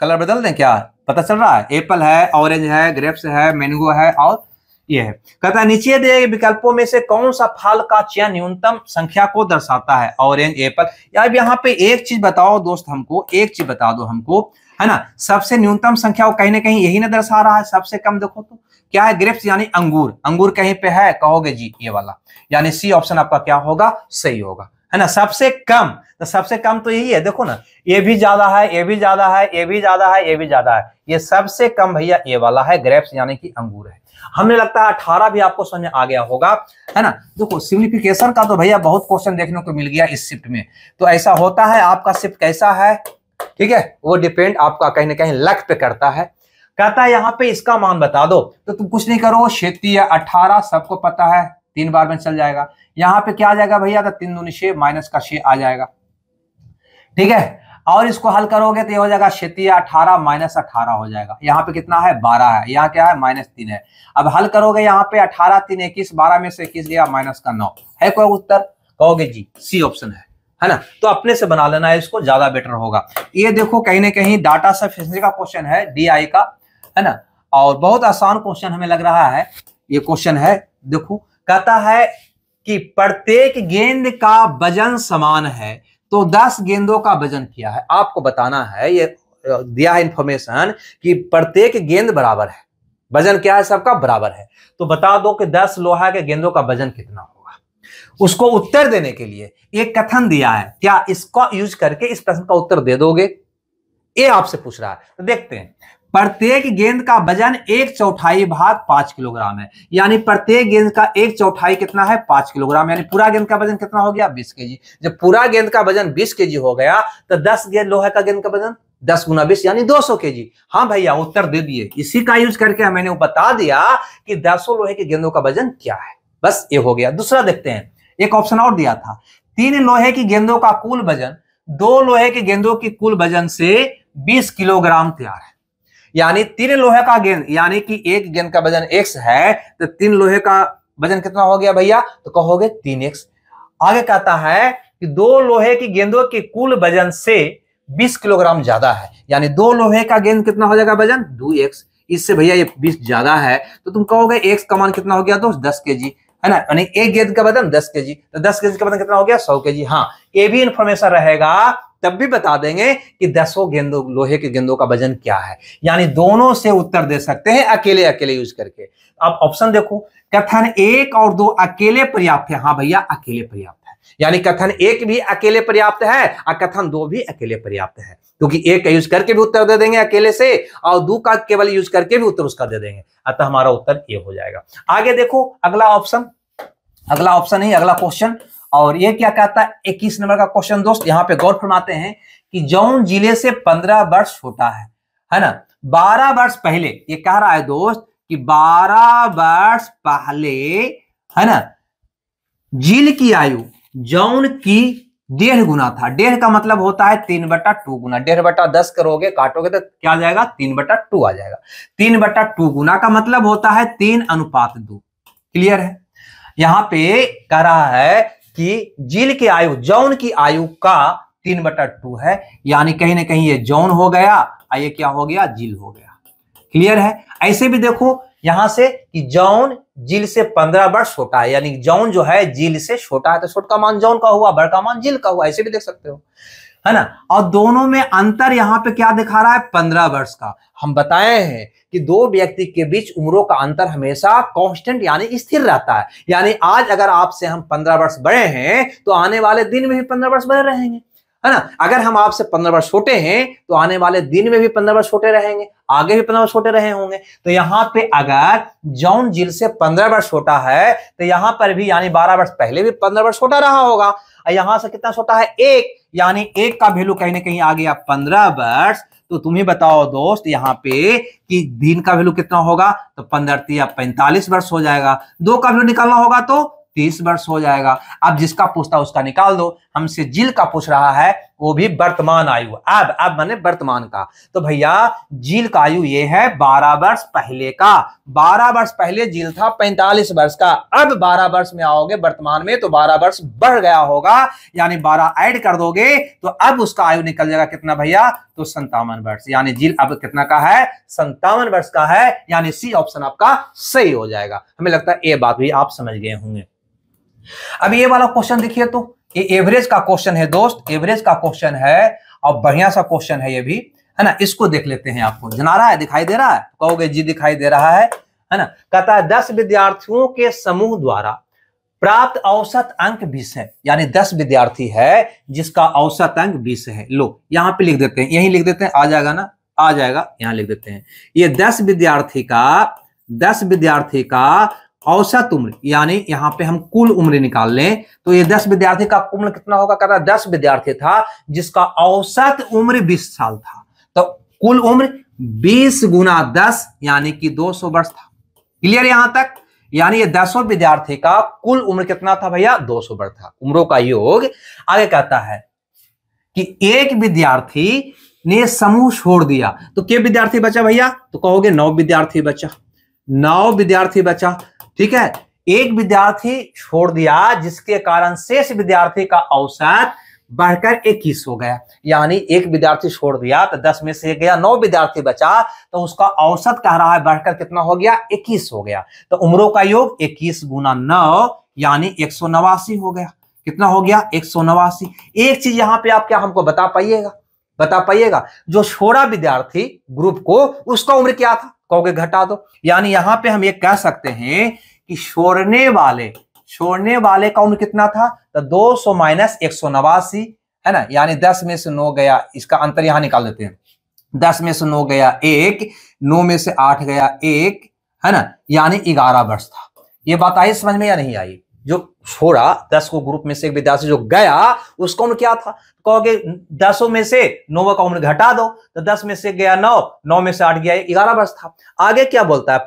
कलर बदल दें क्या, पता चल रहा है, एप्पल है, ऑरेंज है, ग्रेप्स है, मैंगो है, और ये है। कहता है नीचे दिए विकल्पों में से कौन सा फल का चयन न्यूनतम संख्या को दर्शाता है, ऑरेंज, एप्पल। यार यहाँ पे एक चीज बताओ दोस्त, हमको एक चीज बता दो हमको, है ना। सबसे न्यूनतम संख्या को कहीं ना कहीं यही ना दर्शा रहा है, सबसे कम देखो तो क्या है, ग्रेप्स यानी अंगूर, अंगूर कहीं पे है, कहोगे जी ये वाला, यानी सी ऑप्शन आपका क्या होगा, सही होगा, है ना। सबसे कम, तो सबसे कम तो यही है, देखो ना, ये भी ज्यादा है, ये भी ज्यादा है, ये भी ज्यादा है, ये भी ज्यादा है, ये सबसे कम भैया ये वाला है, ग्रेप्स यानी कि अंगूर है। हमें लगता है 18 भी आपको समझ में आ गया होगा, है ना। देखो सिम्प्लीफिकेशन का तो भैया बहुत क्वेश्चन देखने को मिल गया इस शिफ्ट में, तो ऐसा होता है, आपका शिफ्ट कैसा है, ठीक है, वो डिपेंड आपका कहीं ना कहीं लक पे करता है। कहता है यहाँ पे इसका मान बता दो, तो तुम कुछ नहीं करो, 36 या 18 सबको पता है, 3 बार में चल जाएगा। यहाँ पे क्या आ जाएगा भैया, तो 3 दूनी 6 माइनस का 6 आ जाएगा, ठीक है। और इसको हल करोगे तो ये हो जाएगा 36 या 18 माइनस 18 हो जाएगा। यहाँ पे कितना है, 12 है, यहाँ क्या है, -3 है। अब हल करोगे यहाँ पे 18 3 21, 12 में से 21 गया, माइनस का 9 है, कोई उत्तर, कहोगे जी सी ऑप्शन है ना। तो अपने से बना लेना है इसको, ज्यादा बेटर होगा। ये देखो कहीं ना कहीं डाटा सफिशिएंसी का क्वेश्चन है, DI का, है ना, और बहुत आसान क्वेश्चन हमें लग रहा है ये क्वेश्चन है। देखो कहता है कि प्रत्येक गेंद का वजन समान है, तो 10 गेंदों का वजन क्या है, आपको बताना है। ये दिया है इंफॉर्मेशन कि प्रत्येक गेंद बराबर है, वजन क्या है, सबका बराबर है, तो बता दो कि 10 लोहा के गेंदों का वजन कितना होगा। उसको उत्तर देने के लिए एक कथन दिया है, क्या इसका यूज करके इस प्रश्न का उत्तर दे दोगे, ये आपसे पूछ रहा है। तो देखते हैं, प्रत्येक गेंद का वजन 1/4 भाग 5 किलोग्राम है, यानी प्रत्येक गेंद का 1/4 कितना है, 5 किलोग्राम, यानी पूरा गेंद का वजन कितना हो गया, 20 केजी। जब पूरा गेंद का वजन 20 केजी हो गया, तो 10 गेंद लोहे का गेंद का वजन 10 गुना 20 यानी 200 केजी। हाँ भैया उत्तर दे दिए, इसी का यूज करके मैंने बता दिया कि 10 लोहे की गेंदों का वजन क्या है, बस ये हो गया। दूसरा देखते हैं, एक ऑप्शन और दिया था, 3 लोहे की गेंदों का कुल वजन 2 लोहे की गेंदों की कुल वजन से 20 किलोग्राम तैयार है, यानी 3 लोहे का गेंद, यानी कि एक गेंद का वजन x है, तो 3 लोहे का वजन कितना हो गया भैया, तो कहोगे 3x। आगे कहता है कि 2 लोहे की गेंदों के कुल वजन से 20 किलोग्राम ज्यादा है, यानी 2 लोहे का गेंद कितना हो जाएगा वजन, 2x। इससे भैया ये 20 ज्यादा है, तो तुम कहोगे x का मान कितना हो गया दोस्त, 10 केजी, है ना, यानी एक गेंद का वजन 10 केजी, तो 10 केजी का वजन कितना हो गया, 100 केजी। हाँ ये भी इंफॉर्मेशन रहेगा, तब भी बता देंगे कि 10 गेंदों लोहे के गेंदों का वजन क्या है, यानी दोनों से उत्तर दे सकते हैं अकेले अकेले यूज करके। अब ऑप्शन देखो, कथन 1 और 2 अकेले पर्याप्त है, हाँ भैया अकेले पर्याप्त है, यानी कथन 1 भी अकेले पर्याप्त है और कथन 2 भी अकेले पर्याप्त है, क्योंकि 1 का यूज करके भी उत्तर दे देंगे अकेले से, और 2 का केवल यूज करके भी उत्तर उसका दे देंगे, अतः हमारा उत्तर ये हो जाएगा। आगे देखो अगला ऑप्शन, अगला ऑप्शन ही अगला क्वेश्चन, और ये क्या कहता है, 21 नंबर का क्वेश्चन दोस्त। यहाँ पे गौर फरमाते हैं कि जौन जिले से 15 वर्ष छोटा है ना, 12 वर्ष पहले, ये कह रहा है दोस्त कि 12 वर्ष पहले, है ना, जिल की आयु, जौन की 1.5 गुना था। 1.5 का मतलब होता है 3/2 गुना। 1.5/10 करोगे, काटोगे तो क्या आ जाएगा? 3/2 आ जाएगा। 3/2 गुना का मतलब होता है 3:2। क्लियर है? यहां पे कह रहा है कि जील की आयु, जौन की आयु का 3/2 है, यानी कहीं ना कहीं ये जौन हो गया और ये क्या हो गया? जील हो गया। क्लियर है? ऐसे भी देखो यहां से कि जौन जील से 15 वर्ष छोटा है, यानी जौन जो है जील से छोटा है, तो छोटा मान जौन का हुआ, बड़का मान जील का हुआ। ऐसे भी देख सकते हो, है ना। और दोनों में अंतर यहां पे क्या दिखा रहा है? 15 वर्ष का। हम बताए हैं कि दो व्यक्ति के बीच उम्रों का अंतर हमेशा कांस्टेंट यानी स्थिर रहता है। यानी आज अगर आपसे हम 15 वर्ष बड़े हैं तो आने वाले दिन में भी 15 वर्ष बड़े रहेंगे, है ना। अगर हम आपसे 15 वर्ष छोटे हैं तो आने वाले दिन में भी 15 वर्ष छोटे रहेंगे, आगे भी 15 वर्ष छोटे रहे होंगे। तो यहाँ पे अगर जौन जील से 15 वर्ष छोटा है तो यहाँ पर भी यानी 12 वर्ष पहले भी 15 वर्ष छोटा रहा होगा। और यहां से कितना छोटा है? 1, यानी 1 का वैल्यू कहीं ना कहीं आ गया 15 वर्ष। तो तुम ही बताओ दोस्त यहाँ पे कि दिन का वैल्यू कितना होगा? तो 15 या 45 वर्ष हो जाएगा। 2 का वैल्यू निकालना होगा तो 30 वर्ष हो जाएगा। अब जिसका पूछता उसका निकाल दो। हमसे जील का पूछ रहा है, वो भी वर्तमान आयु। अब माने वर्तमान का। तो भैया जील का आयु ये है 12 वर्ष पहले का। 12 वर्ष पहले जील था 45 वर्ष का। अब 12 वर्ष में आओगे वर्तमान में तो 12 वर्ष बढ़ गया होगा, यानी 12 ऐड कर दोगे तो अब उसका आयु निकल जाएगा कितना भैया? तो 57 वर्ष। यानी जील अब कितना का है? 57 वर्ष का है। यानी सी ऑप्शन आपका सही हो जाएगा। हमें लगता है ये बात भी आप समझ गए होंगे। अब ये वाला क्वेश्चन देखिए, तो ये एवरेज का क्वेश्चन है दोस्त, एवरेज का क्वेश्चन है और बढ़िया सा क्वेश्चन है ये भी, है ना। इसको देख लेते हैं। आपको जना रहा है? दिखाई दे रहा है? कहोगे जी दिखाई दे रहा है ना। कहता है 10 विद्यार्थियों के समूह द्वारा प्राप्त औसत अंक 20 है। यानी 10 विद्यार्थी है जिसका औसत अंक 20 है। लो यहां पे लिख देते हैं, यहीं लिख देते हैं, आ जाएगा ना, आ जाएगा। यहां लिख देते हैं ये 10 विद्यार्थी का औसत उम्र, यानी यहां पे हम कुल उम्र निकाल लें तो ये 10 विद्यार्थी का उम्र कितना होगा? कहता है 10 विद्यार्थी था जिसका औसत उम्र 20 साल था। तो कुल उम्र 20 गुना 10 यानी कि 200 वर्ष था। क्लियर यहां तक? यानी ये 10 विद्यार्थी का कुल उम्र कितना था भैया? 200 वर्ष था। उम्रों का योग। आगे कहता है कि एक विद्यार्थी ने समूह छोड़ दिया तो क्या विद्यार्थी बचा भैया? तो कहोगे 9 विद्यार्थी बचा। 9 विद्यार्थी बचा, ठीक है। एक विद्यार्थी छोड़ दिया जिसके कारण शेष विद्यार्थी का औसत बढ़कर 21 हो गया। यानी एक विद्यार्थी छोड़ दिया तो 10 में से गया, 9 विद्यार्थी बचा तो उसका औसत कह रहा है बढ़कर कितना हो गया? 21 हो गया। तो उम्रों का योग 21 गुना 9 यानी 189 हो गया। कितना हो गया? 189। एक चीज यहां पे आप क्या हमको बता पाइएगा, जो छोड़ा विद्यार्थी ग्रुप को उसका उम्र क्या था? कहोगे घटा दो। यानी यहां पे हम ये कह सकते हैं कि छोड़ने वाले का उम्र कितना था? तो 200 माइनस 189, है ना। यानी 10 में से 9 गया, इसका अंतर यहां निकाल देते हैं। 10 में से 9 गया 1, 9 में से 8 गया 1, है ना। यानी 11 वर्ष था। ये बात आई समझ में या नहीं आई? जो छोड़ा 10 को ग्रुप में से एक विद्यार्थी जो गया उसका उम्र क्या था? कहोगे 10 में से 9 का उम्र घटा दो तो 10 में से गया 9, 9 में से 8 गया 11 वर्ष था। आगे क्या बोलता है?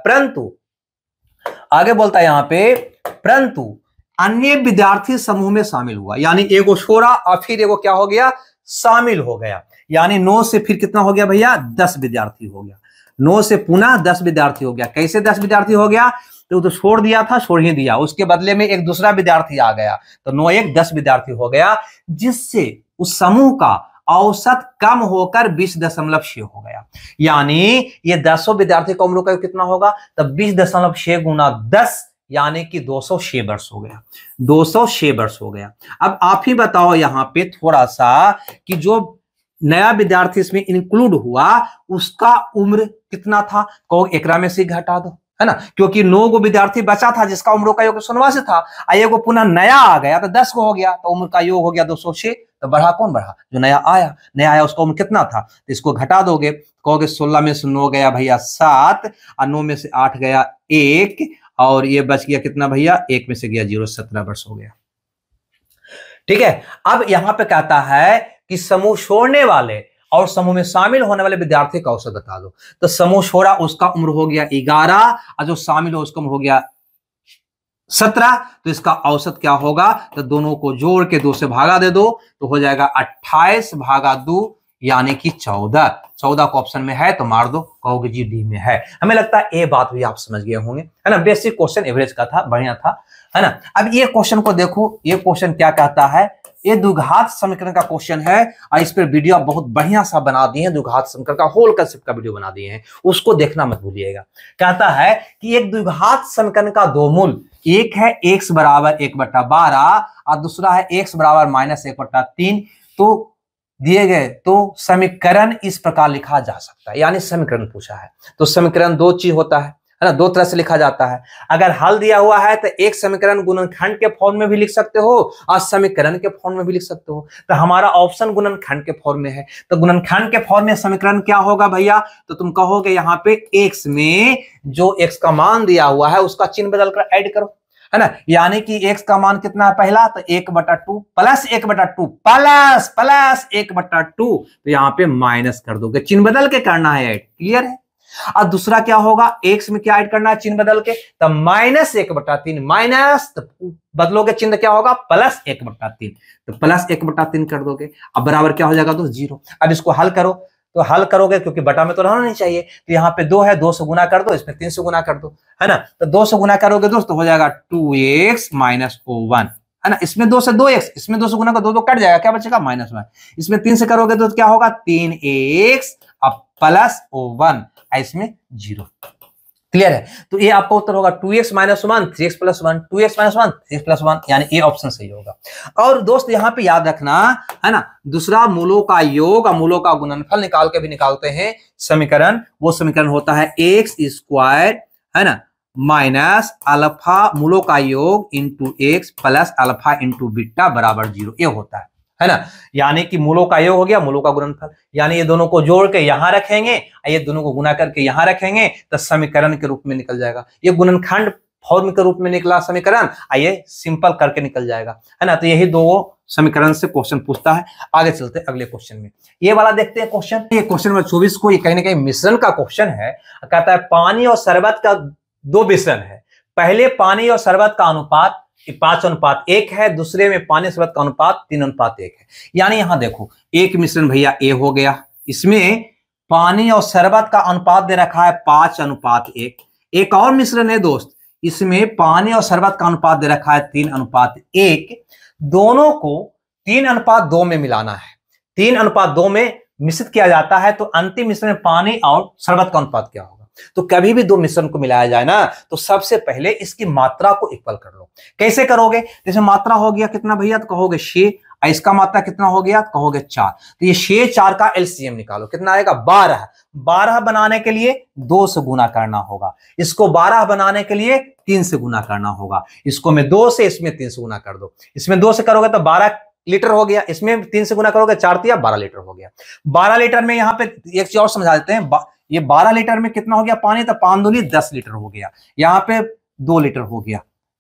आगे बोलता है यहां पे परंतु अन्य विद्यार्थी समूह में शामिल हुआ। यानी एगो छोड़ा और फिर एगो क्या हो गया? शामिल हो गया। यानी 9 से फिर कितना हो गया भैया? 10 विद्यार्थी हो गया। 9 से पुनः 10 विद्यार्थी हो गया। कैसे 10 विद्यार्थी हो गया? तो छोड़ दिया था, छोड़ ही दिया, उसके बदले में एक दूसरा विद्यार्थी आ गया तो 9 1 10 विद्यार्थी हो गया, जिससे उस समूह का औसत कम होकर 20.6 हो गया। यानी ये 10 विद्यार्थी का उम्र का कितना होगा? तब 20.6 गुना 10 यानी कि 206 वर्ष हो गया। 206 वर्ष हो गया। अब आप ही बताओ यहां पे थोड़ा सा कि जो नया विद्यार्थी इसमें इंक्लूड हुआ उसका उम्र कितना था? कहो एकरा में से घटा दो, है ना, क्योंकि 9 गो विद्यार्थी बचा था जिसका उम्र का योग 189 था। एगो पुनः नया आ गया तो 10 को हो गया तो उम्र का योग हो गया 206। तो बढ़ा कौन? बढ़ा जो नया आया उसका उम्र कितना था? तो इसको घटा दोगे, कहोगे 16 में से 9 गया भैया 7 और 9 में से 8 गया 1 और ये बच गया कितना भैया? 1 में से गया 0, 17 वर्ष हो गया। ठीक है। अब यहां पे कहता है कि समूह छोड़ने वाले और समूह में शामिल होने वाले विद्यार्थी का औसत बता दो। तो समूह छोड़ा उसका उम्र हो गया 11 और जो शामिल हो उसका उम्र हो गया 17, तो इसका औसत क्या होगा, तो दोनों को जोड़ के 2 से भागा दे दो तो हो जाएगा 28 भागा 2 यानी कि 14। 14 को ऑप्शन में है तो मार दो, कहोगे जी डी में है। हमें लगता है ये बात भी आप समझ गए होंगे, है ना। बेसिक क्वेश्चन एवरेज का था, बढ़िया था, है ना। अब ये क्वेश्चन को देखो, ये क्वेश्चन क्या कहता है, ये द्विघात समीकरण का क्वेश्चन है और इस पर वीडियो बहुत बढ़िया सा बना दिए हैं, द्विघात समीकरण का होल कंसेप्ट का वीडियो बना दिए हैं, उसको देखना मत भूलिएगा। कहता है कि एक द्विघात समीकरण का दो मूल, एक है x बराबर 1/12 और दूसरा है x बराबर -1/3, तो दिए गए तो समीकरण इस प्रकार लिखा जा सकता है, यानी समीकरण पूछा है तो समीकरण दो चीज होता है ना, दो तरह से लिखा जाता है। अगर हल दिया हुआ है तो एक समीकरण गुणनखंड के फॉर्म में भी लिख सकते हो और समीकरण के फॉर्म में भी लिख सकते हो। तो हमारा ऑप्शन गुणनखंड के फॉर्म में है, तो गुणनखंड के फॉर्म में समीकरण क्या होगा भैया, तो तुम कहोगे यहाँ पे x में जो x का मान दिया हुआ है उसका चिन्ह बदलकर ऐड करो, है ना। यानी कि x का मान कितना है पहला, तो 1/2 प्लस 1/2 प्लस 1/2, तो यहाँ पे माइनस कर दोगे, चिन्ह बदल के करना है ऐड, क्लियर है। और दूसरा क्या होगा, x में क्या ऐड करना है चिन्ह बदल के, तो -1/3 माइनस, तो बदलोगे चिन्ह क्या होगा +1/3, तो +1/3 कर दोगे। अब बराबर क्या हो जाएगा, तो 0। अब इसको हल करो, तो हल करोगे क्योंकि बटा में तो रहना नहीं चाहिए, तो यहाँ पे 2 है, 2 से गुना कर दो, इसमें 3 से गुना कर दो, है ना। तो 2 से गुना करोगे दोस्त तो हो जाएगा 2x - 1, है ना। इसमें 2 से 2x, इसमें 2 से गुना कर 2 कट जाएगा, क्या बचेगा -1। इसमें 3 से करोगे तो क्या होगा 3x अब +1, इसमें 0, क्लियर है। तो ये आपका उत्तर होगा 2x - 1 3x + 1, 2x - 1 3x + 1, यानी ये ऑप्शन सही होगा। और दोस्त यहाँ पे याद रखना, है ना, दूसरा मूलों का योग और मूलों का गुणनफल निकाल के भी निकालते हैं समीकरण, वो समीकरण होता है x², है ना, माइनस अल्फा मूलों का योग into x plus alpha into beta बराबर 0, ये होता है ना। यानी कि मूलों का योग हो गया मूलों का गुणनफल, यानी ये दोनों को जोड़ के यहां रखेंगे, ये दोनों को गुना करके यहां रखेंगे तो समीकरण के रूप में निकल जाएगा। ये गुणनखंड फॉर्म के रूप में निकला समीकरण, ये सिंपल करके निकल जाएगा, है ना। तो यही दो समीकरण से क्वेश्चन पूछता है। आगे चलते हैं अगले क्वेश्चन में, ये वाला देखते हैं क्वेश्चन। ये क्वेश्चन नंबर 24 को, ये कहीं ना कहीं मिश्रण का क्वेश्चन है। कहता है पानी और शरबत का दो मिश्रण है, पहले पानी और शरबत का अनुपात 5:1 है, दूसरे में पानी शरबत का अनुपात 3:1 है। यानी यहां देखो एक मिश्रण भैया ए हो गया, इसमें पानी और शरबत का अनुपात दे रखा है 5:1। एक और मिश्रण है दोस्त, इसमें पानी और शरबत का अनुपात दे रखा है 3:1। दोनों को 3:2 में मिलाना है, 3:2 में मिश्रित किया जाता है, तो अंतिम मिश्रण में पानी और शरबत का अनुपात क्या होगा। तो कभी भी दो मिश्रण को मिलाया जाए ना, तो सबसे पहले इसकी मात्रा को इक्वल कर लो। कैसे करोगे, जैसे मात्रा हो गया कितना भैया, तो कहोगे 6, इसका मात्रा कितना हो गया, तो कहोगे 4, तो ये 6 4 का एलसीएम निकालो, कितना आएगा 12। 12 बनाने के लिए 2 से गुना करना होगा, इसको 12 बनाने के लिए 3 से गुना करना होगा, इसको मैं 2 से, इसमें 3 से गुना कर दो, इसमें 2 से करोगे तो 12 लीटर हो गया, इसमें 3 से गुना करोगे 4 × 12 लीटर हो गया। 12 लीटर में यहाँ पे एक चीज और समझा देते हैं, ये 12 लीटर में कितना हो गया पानी, तो 5 दूनी 10 लीटर हो गया, यहाँ पे 2 लीटर हो गया,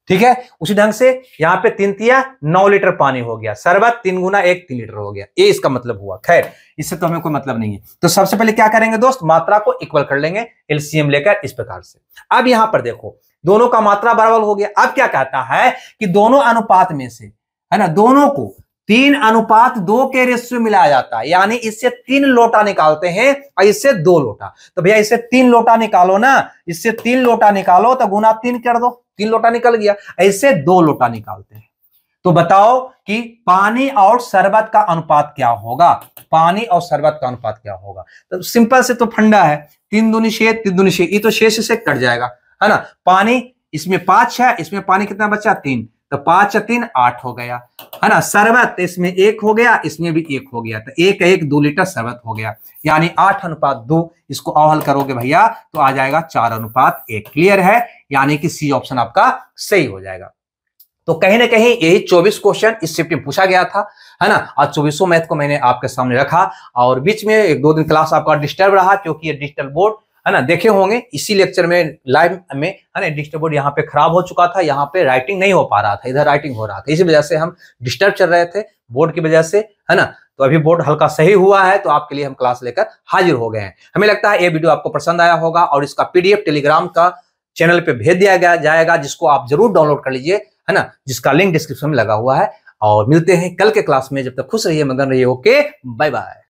ठीक है। उसी ढंग से यहाँ पे 3 × 9 लीटर पानी हो गया, शरबत 3 × 1 3 लीटर हो गया, ये इसका मतलब हुआ। खैर इससे तो हमें कोई मतलब नहीं है, तो सबसे पहले क्या करेंगे दोस्त, मात्रा को इक्वल कर लेंगे एलसीएम लेकर इस प्रकार से। अब यहां पर देखो दोनों का मात्रा बराबर हो गया। अब क्या कहता है कि दोनों अनुपात में से, है ना, दोनों को 3:2 के रेशियो मिलाया जाता है, यानी इससे 3 लोटा निकालते हैं और इससे 2 लोटा। तो भैया इससे 3 लोटा निकालो ना, इससे 3 लोटा निकालो तो गुना 3 कर दो, 3 लोटा निकल गया, इससे 2 लोटा निकालते हैं। तो बताओ कि पानी और शरबत का अनुपात क्या होगा, पानी और शरबत का अनुपात क्या होगा। तो सिंपल से तो फंडा है, 3 दूनी 6 3 दूनी 6, ये तो 6 से कट जाएगा, है ना। पानी इसमें 5 है, इसमें पानी कितना बचा 3, तो 5 × 3 8 हो गया, है ना। शरबत इसमें 1 हो गया, इसमें भी 1 हो गया, तो 1 2 लीटर शरबत हो गया, यानी 8:2। इसको अवहल करोगे भैया तो आ जाएगा 4:1। क्लियर है, यानी कि सी ऑप्शन आपका सही हो जाएगा। तो कहीं ना कहीं यही 24 क्वेश्चन इस शिफ्ट में पूछा गया था, है ना। आज 24 मैथ को मैंने आपके सामने रखा और बीच में 1-2 दिन क्लास आपका डिस्टर्ब रहा, क्योंकि ये डिजिटल बोर्ड, है ना, देखे होंगे इसी लेक्चर में लाइव में, है ना, डिजिटल बोर्ड यहाँ पे खराब हो चुका था, यहाँ पे राइटिंग नहीं हो पा रहा था, इधर राइटिंग हो रहा था, इसी वजह से हम डिस्टर्ब चल रहे थे बोर्ड की वजह से, है ना। तो अभी बोर्ड हल्का सही हुआ है, तो आपके लिए हम क्लास लेकर हाजिर हो गए हैं। हमें लगता है ये वीडियो आपको पसंद आया होगा और इसका PDF टेलीग्राम का चैनल पे भेज दिया गया जाएगा, जिसको आप जरूर डाउनलोड कर लीजिए, है ना, जिसका लिंक डिस्क्रिप्शन में लगा हुआ है। और मिलते हैं कल के क्लास में, जब तक खुश रहिए, मगन रहिए। Okay, bye bye.